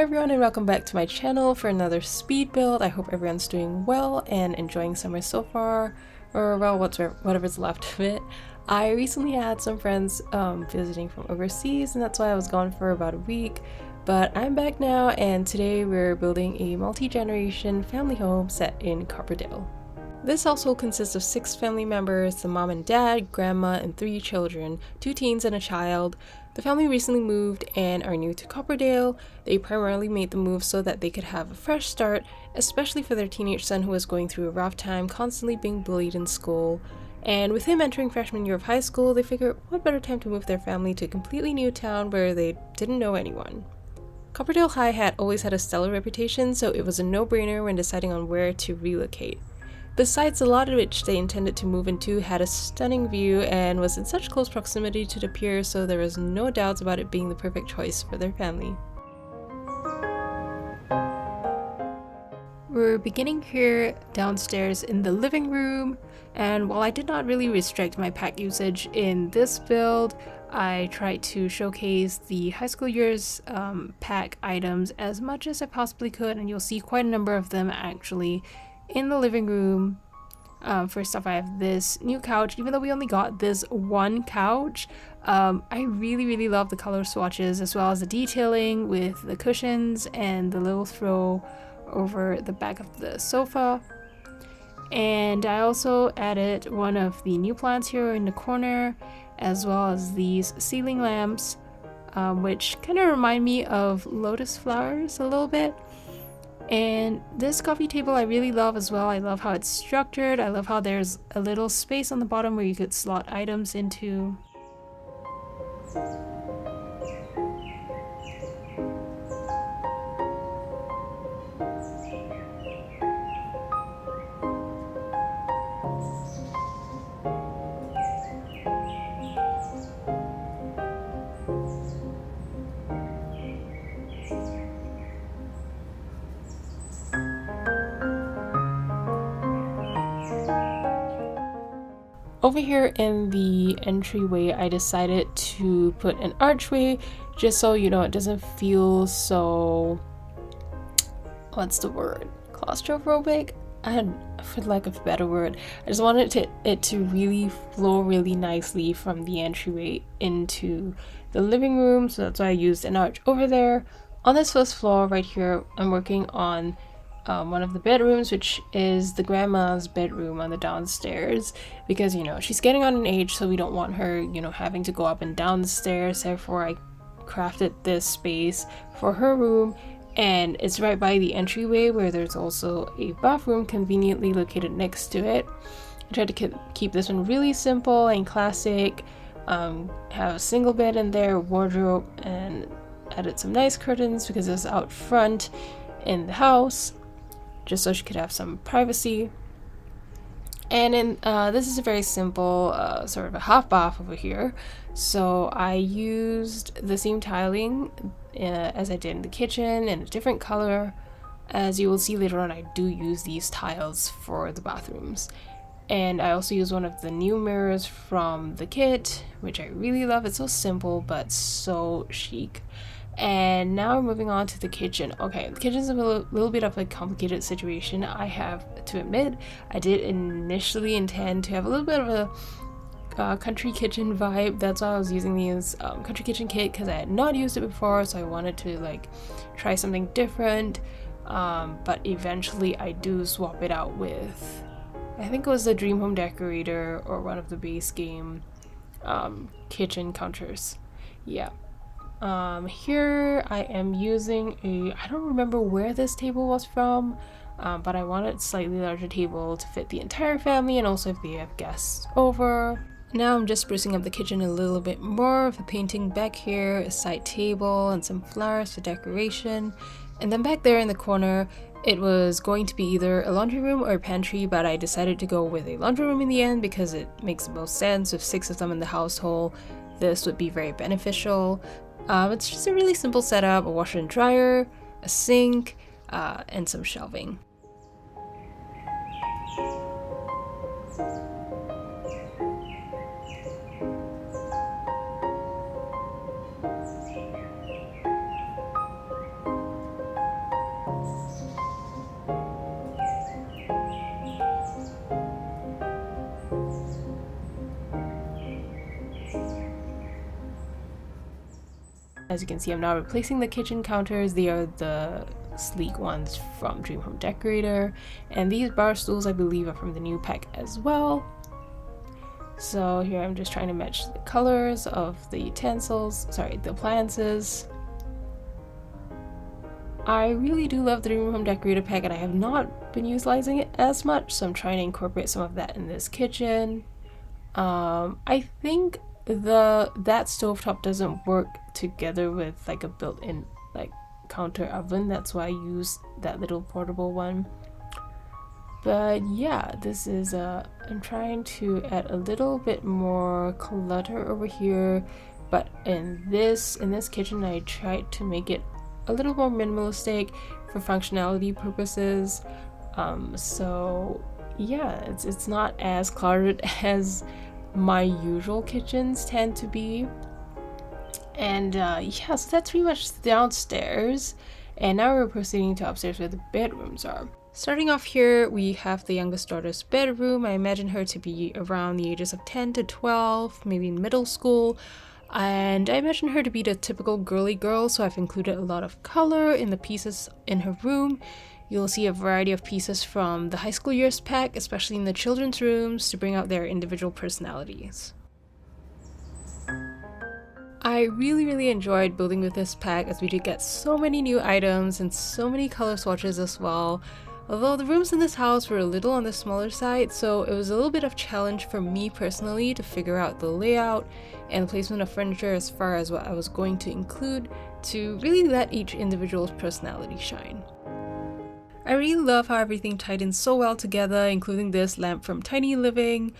everyone and welcome back to my channel for another speed build. I hope everyone's doing well and enjoying summer so far, or well, whatever's left of it. I recently had some friends visiting from overseas, and that's why I was gone for about a week, but I'm back now, and today we're building a multi-generation family home set in Copperdale. This household consists of 6 family members: the mom and dad, grandma, and 3 children, 2 teens and a child. The family recently moved and are new to Copperdale. They primarily made the move so that they could have a fresh start, especially for their teenage son who was going through a rough time, constantly being bullied in school. And with him entering freshman year of high school, they figured what better time to move their family to a completely new town where they didn't know anyone. Copperdale High had always had a stellar reputation, so it was a no-brainer when deciding on where to relocate. Besides, the lot which they intended to move into had a stunning view and was in such close proximity to the pier, so there was no doubts about it being the perfect choice for their family. We're beginning here downstairs in the living room, and while I did not really restrict my pack usage in this build, I tried to showcase the high school years pack items as much as I possibly could, and you'll see quite a number of them actually in the living room. First off, I have this new couch. Even though we only got this one couch, I really love the color swatches as well as the detailing with the cushions and the little throw over the back of the sofa. And I also added one of the new plants here in the corner, as well as these ceiling lamps, which kind of remind me of lotus flowers a little bit. And this coffee table I really love as well. I love how it's structured. I love how there's a little space on the bottom where you could slot items into. Over here in the entryway, I decided to put an archway just so, it doesn't feel so, what's the word, claustrophobic? For lack of a better word, I just wanted it to really flow really nicely from the entryway into the living room, so that's why I used an arch over there. On this first floor right here, I'm working on one of the bedrooms, which is the grandma's bedroom on the downstairs, because she's getting on an age, so we don't want her having to go up and down the stairs. Therefore, I crafted this space for her room, and it's right by the entryway where there's also a bathroom conveniently located next to it. I tried to keep this one really simple and classic, have a single bed in there, wardrobe, and added some nice curtains because it's out front in the house, just so she could have some privacy. And in this is a very simple sort of a half bath over here, so I used the same tiling as I did in the kitchen in a different color. As you will see later on, I do use these tiles for the bathrooms. And I also use one of the new mirrors from the kit, which I really love. It's so simple but so chic. And now we're moving on to the kitchen. Okay, the kitchen's a little bit of a complicated situation, I have to admit. I did initially intend to have a little bit of a country kitchen vibe. That's why I was using this country kitchen kit, because I had not used it before, so I wanted to try something different. But eventually I do swap it out with, I think it was the Dream Home Decorator or one of the base game kitchen counters. Yeah. Here I am using I don't remember where this table was from, but I wanted a slightly larger table to fit the entire family, and also if they have guests over. Now I'm just sprucing up the kitchen a little bit more with a painting back here, a side table, and some flowers for decoration. And then back there in the corner, it was going to be either a laundry room or a pantry, but I decided to go with a laundry room in the end because it makes the most sense. With 6 of them in the household, this would be very beneficial. It's just a really simple setup: a washer and dryer, a sink, and some shelving. As you can see, I'm now replacing the kitchen counters. They are the sleek ones from Dream Home Decorator, and these bar stools I believe are from the new pack as well. So here I'm just trying to match the colors of the utensils, the appliances. I really do love the Dream Home Decorator pack, and I have not been utilizing it as much, so I'm trying to incorporate some of that in this kitchen. I think that stovetop doesn't work together with like a built-in like counter oven. That's why I use that little portable one. But yeah, this is I'm trying to add a little bit more clutter over here, but in this kitchen I tried to make it a little more minimalistic for functionality purposes. So yeah, it's not as cluttered as my usual kitchens tend to be. And yeah, so that's pretty much downstairs, and now we're proceeding to upstairs where the bedrooms are. Starting off here, we have the youngest daughter's bedroom. I imagine her to be around the ages of 10 to 12, maybe in middle school. And I imagine her to be the typical girly girl, so I've included a lot of color in the pieces in her room. You'll see a variety of pieces from the high school years pack, especially in the children's rooms, to bring out their individual personalities. I really enjoyed building with this pack, as we did get so many new items and so many color swatches as well. Although the rooms in this house were a little on the smaller side, so it was a little bit of challenge for me personally to figure out the layout and placement of furniture as far as what I was going to include to really let each individual's personality shine. I really love how everything tied in so well together, including this lamp from Tiny Living.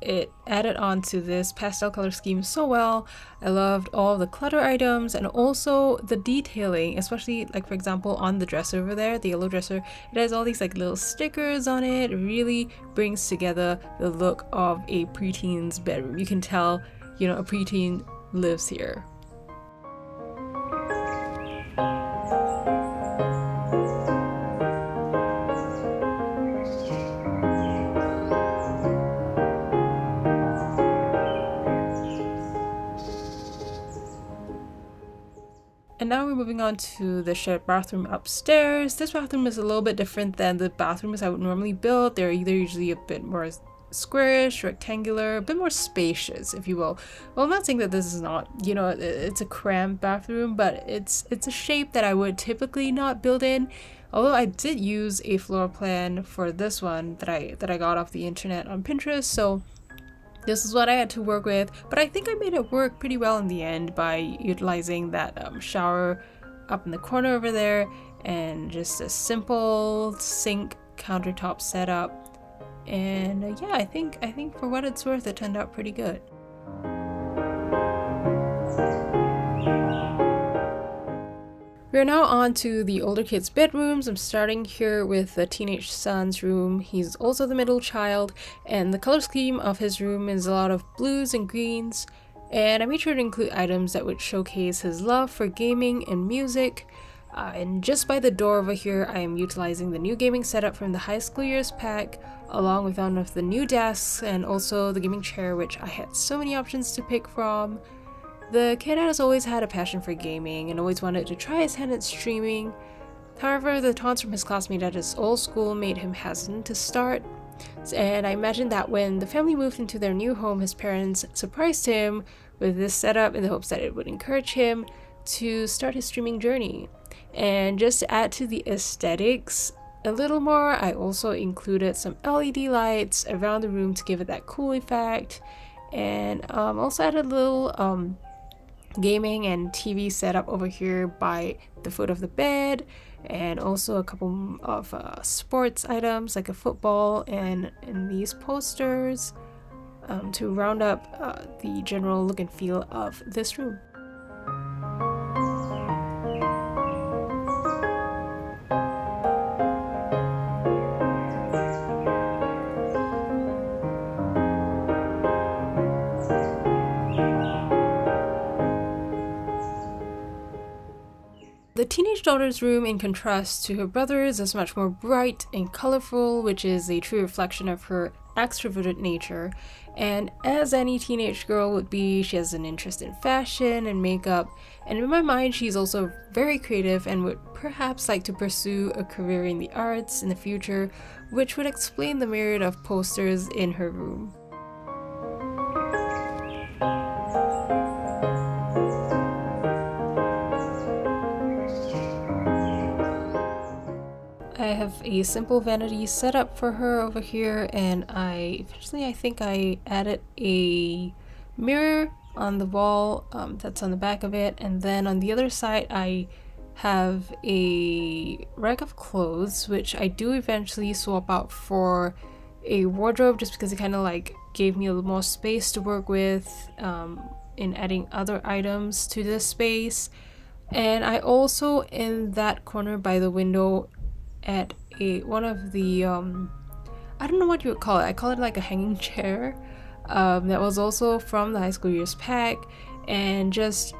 It added on to this pastel color scheme so well. I loved all the clutter items and also the detailing, especially like for example on the dresser over there, the yellow dresser. It has all these like little stickers on it. It really brings together the look of a preteen's bedroom. You can tell, you know, a preteen lives here. And now we're moving on to the shared bathroom upstairs. This bathroom is a little bit different than the bathrooms I would normally build. They're either usually a bit more squarish, rectangular, a bit more spacious, if you will. Well, I'm not saying that this is not, you know, it's a cramped bathroom, but it's a shape that I would typically not build in. Although I did use a floor plan for this one that I got off the internet on Pinterest, so this is what I had to work with, but I think I made it work pretty well in the end by utilizing that shower up in the corner over there and just a simple sink countertop setup. And yeah, I think for what it's worth, it turned out pretty good. We're now on to the older kids' bedrooms. I'm starting here with the teenage son's room. He's also the middle child, and the color scheme of his room is a lot of blues and greens. And I made sure to include items that would showcase his love for gaming and music. And just by the door over here, I am utilizing the new gaming setup from the high school years pack, along with one of the new desks and also the gaming chair, which I had so many options to pick from. The kid has always had a passion for gaming and always wanted to try his hand at streaming. However, the taunts from his classmate at his old school made him hesitant to start. And I imagine that when the family moved into their new home, his parents surprised him with this setup in the hopes that it would encourage him to start his streaming journey. And just to add to the aesthetics a little more, I also included some LED lights around the room to give it that cool effect. And also added a little gaming and TV setup over here by the foot of the bed, and also a couple of sports items like a football and these posters to round up the general look and feel of this room. The teenage daughter's room, in contrast to her brother's, is much more bright and colorful, which is a true reflection of her extroverted nature, and as any teenage girl would be, she has an interest in fashion and makeup, and in my mind she's also very creative and would perhaps like to pursue a career in the arts in the future, which would explain the myriad of posters in her room. I have a simple vanity set up for her over here, and I think I added a mirror on the wall that's on the back of it, and then on the other side I have a rack of clothes, which I do eventually swap out for a wardrobe just because it kind of like gave me a little more space to work with in adding other items to this space. And I also, in that corner by the window, at one of the I don't know what you would call it. I call it like a hanging chair. That was also from the high school years pack, and just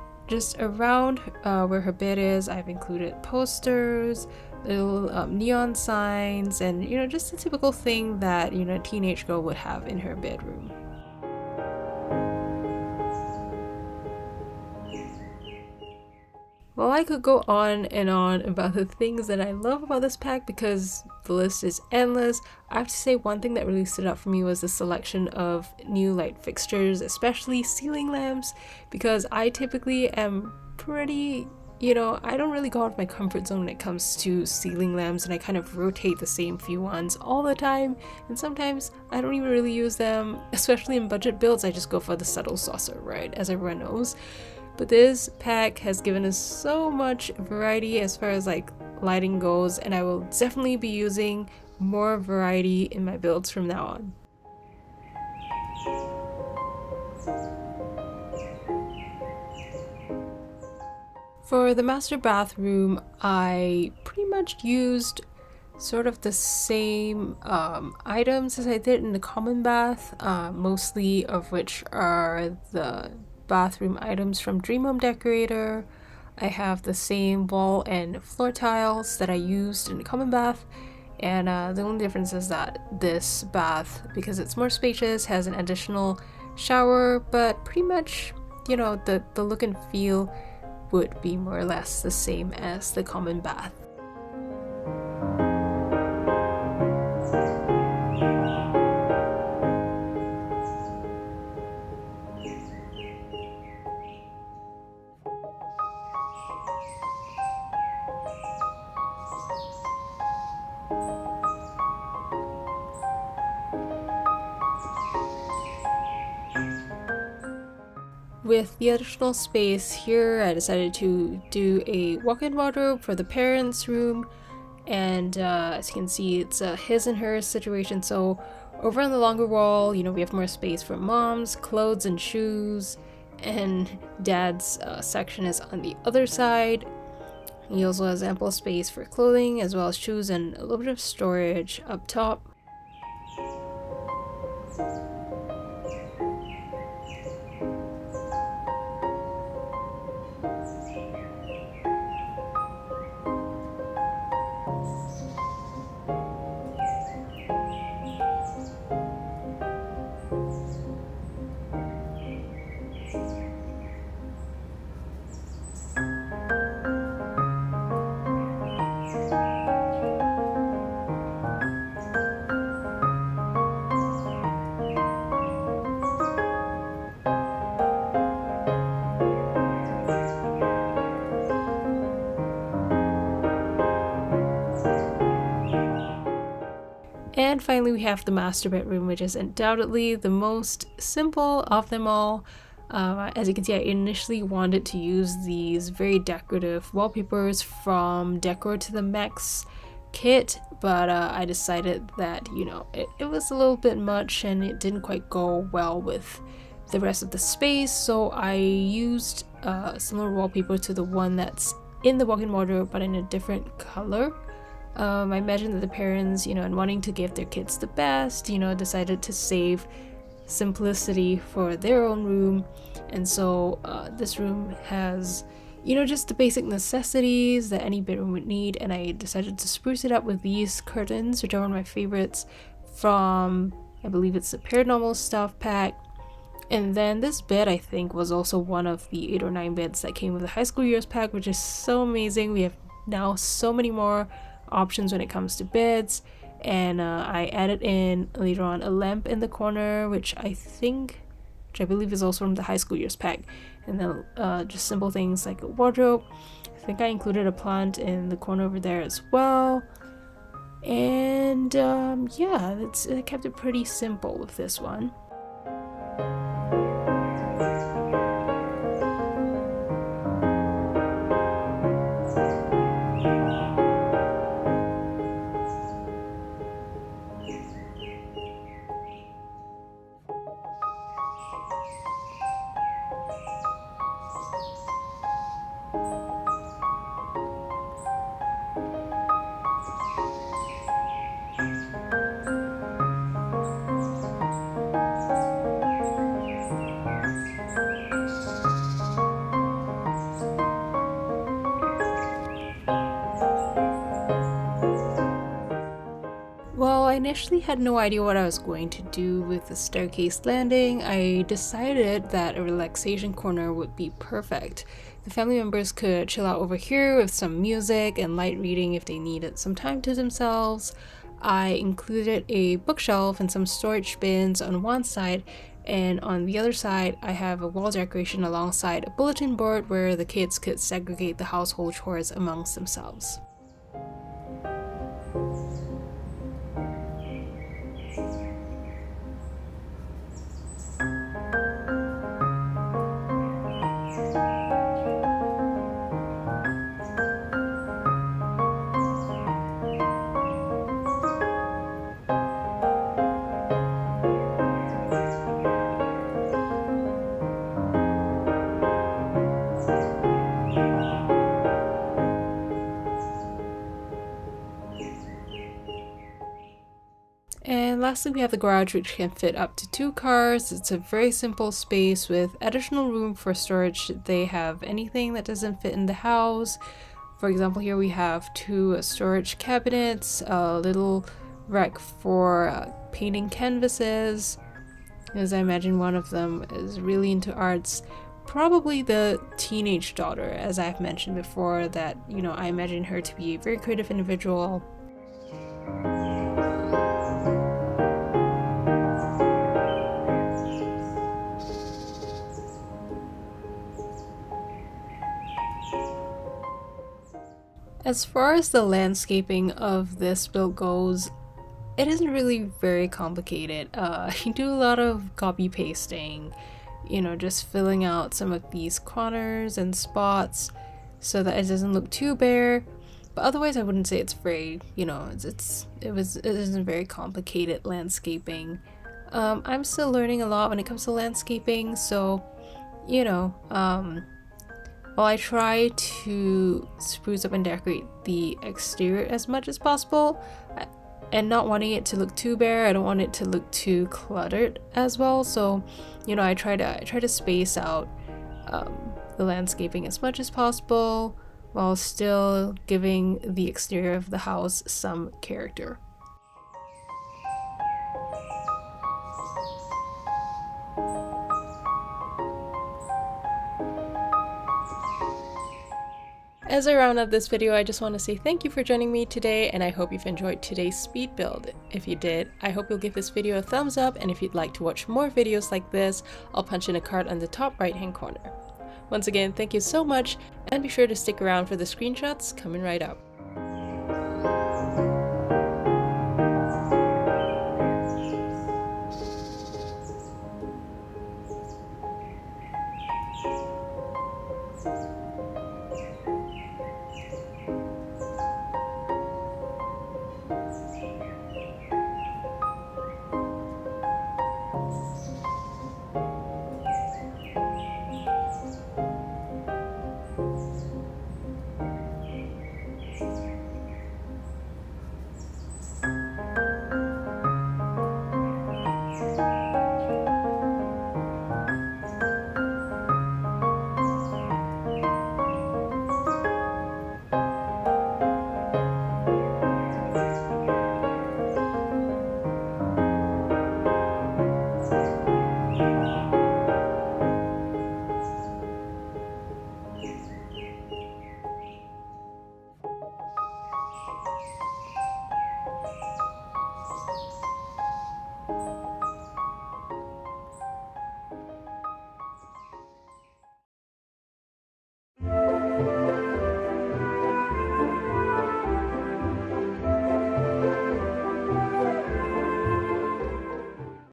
around where her bed is, I've included posters, little neon signs, and just a typical thing that a teenage girl would have in her bedroom. Well, I could go on and on about the things that I love about this pack because the list is endless. I have to say one thing that really stood out for me was the selection of new light fixtures, especially ceiling lamps, because I typically am pretty, I don't really go out of my comfort zone when it comes to ceiling lamps, and I kind of rotate the same few ones all the time, and sometimes I don't even really use them, especially in budget builds. I just go for the subtle saucer, right, as everyone knows. But this pack has given us so much variety as far as like lighting goes, and I will definitely be using more variety in my builds from now on. For the master bathroom, I pretty much used sort of the same items as I did in the common bath, mostly of which are the bathroom items from Dream Home Decorator. I have the same wall and floor tiles that I used in the common bath, and the only difference is that this bath, because it's more spacious, has an additional shower, but pretty much, the look and feel would be more or less the same as the common bath. With the additional space here, I decided to do a walk-in wardrobe for the parents' room, and as you can see, it's a his and hers situation. So over on the longer wall, we have more space for mom's clothes and shoes, and dad's section is on the other side. He also has ample space for clothing as well as shoes and a little bit of storage up top. And finally, we have the master bedroom, which is undoubtedly the most simple of them all. As you can see, I initially wanted to use these very decorative wallpapers from Decor to the Max kit, but I decided that, it was a little bit much and it didn't quite go well with the rest of the space, so I used similar wallpaper to the one that's in the walk-in wardrobe, but in a different color. I imagine that the parents, in wanting to give their kids the best, decided to save simplicity for their own room. And so this room has, just the basic necessities that any bedroom would need. And I decided to spruce it up with these curtains, which are one of my favorites from I believe it's the Paranormal stuff pack. And then this bed, I think, was also one of the 8 or 9 beds that came with the high school years pack, which is so amazing. We have now so many more options when it comes to beds. And I added in later on a lamp in the corner, which I believe is also from the high school years pack. And then just simple things like a wardrobe. I think I included a plant in the corner over there as well. And yeah, I kept it pretty simple with this one. Well, I initially had no idea what I was going to do with the staircase landing. I decided that a relaxation corner would be perfect. The family members could chill out over here with some music and light reading if they needed some time to themselves. I included a bookshelf and some storage bins on one side, and on the other side I have a wall decoration alongside a bulletin board where the kids could segregate the household chores amongst themselves. And lastly, we have the garage, which can fit up to 2 cars. It's a very simple space with additional room for storage should they have anything that doesn't fit in the house. For example, here we have 2 storage cabinets, a little rack for painting canvases, as I imagine one of them is really into arts. Probably the teenage daughter, as I've mentioned before, that, I imagine her to be a very creative individual. As far as the landscaping of this build goes, it isn't really very complicated. You do a lot of copy pasting, just filling out some of these corners and spots so that it doesn't look too bare. But otherwise, I wouldn't say it's very, it isn't very complicated landscaping. I'm still learning a lot when it comes to landscaping, so while I try to spruce up and decorate the exterior as much as possible, and not wanting it to look too bare, I don't want it to look too cluttered as well. So, I try to space out the landscaping as much as possible while still giving the exterior of the house some character. As I round up this video, I just want to say thank you for joining me today, and I hope you've enjoyed today's speed build. If you did, I hope you'll give this video a thumbs up, and if you'd like to watch more videos like this, I'll punch in a card on the top right hand corner. Once again, thank you so much, and be sure to stick around for the screenshots coming right up.